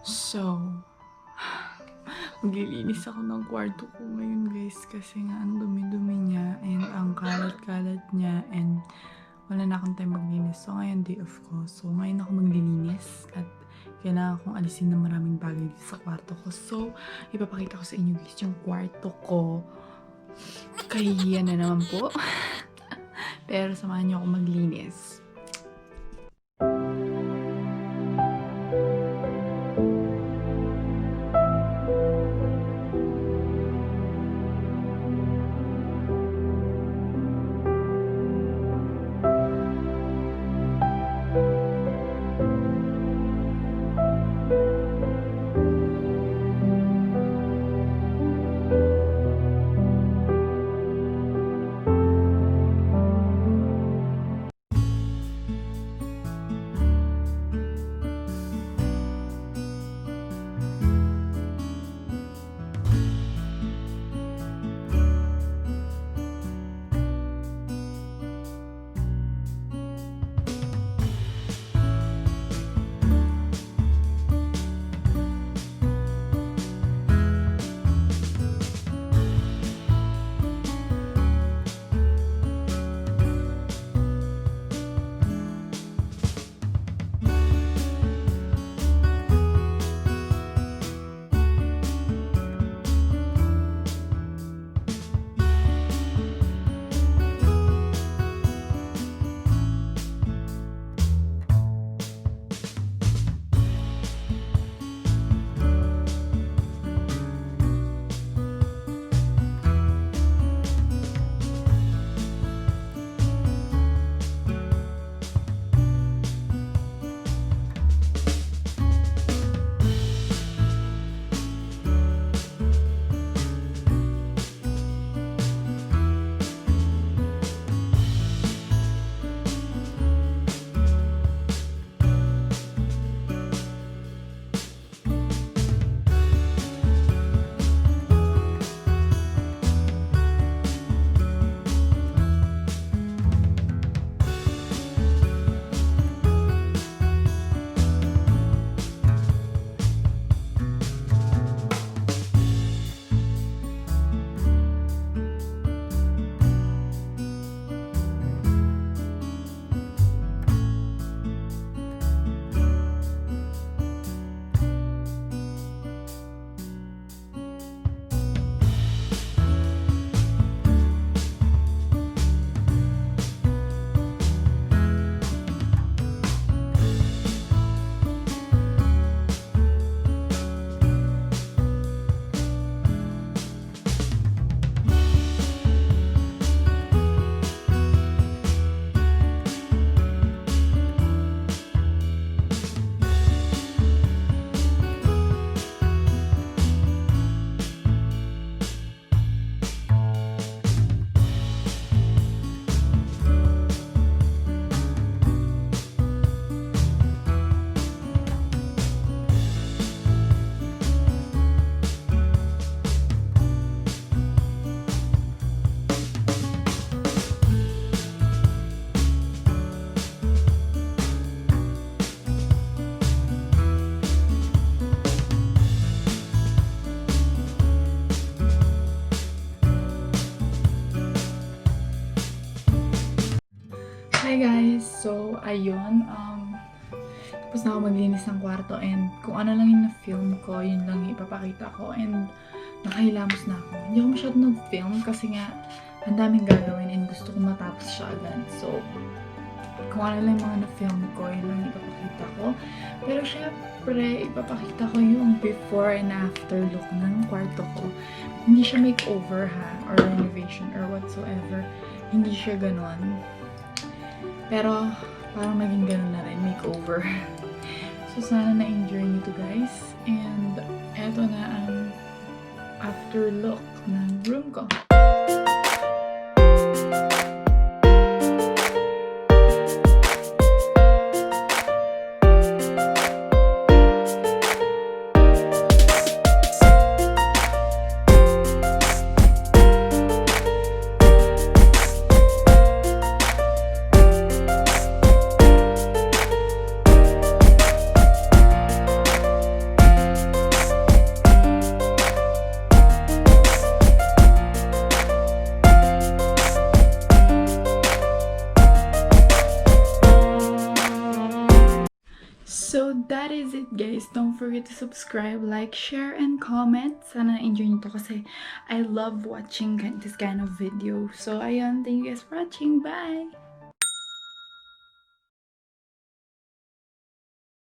So, maglilinis ako ng kwarto ko ngayon guys kasi nga ang dumi-dumi niya and ang kalat-kalat niya and wala na akong time maglinis. So ngayon day off ko. So ngayon ako maglilinis at kailangan kong alisin ng maraming bagay dito sa kwarto ko. So ipapakita ko sa inyo guys yung kwarto ko. Kahihiyan na naman po. Pero samahan niyo ako maglinis. Hi guys! So, ayun. Tapos na ako maglinis ng kwarto and kung ano lang yung na-film ko, yun lang yung ipapakita ko and nakahilamos na ako. Hindi ako masyado nag-film kasi nga ang daming gagawin and gusto ko matapos siya agad. So, kung ano lang yung mga na-film ko, yun lang yung ipapakita ko. Pero syempre, ipapakita ko yung before and after look ng kwarto ko. Hindi siya makeover ha, or renovation or whatsoever. Hindi siya ganon. Pero, parang naging ganun na rin, makeover. So, sana na-enjoy nyo to guys. And, eto na ang after look ng room ko. that is it guys. Don't forget to subscribe, like, share, and comment. Sana na-enjoy nyo to kasi I love watching this kind of video. So, ayun. Thank you guys for watching. Bye!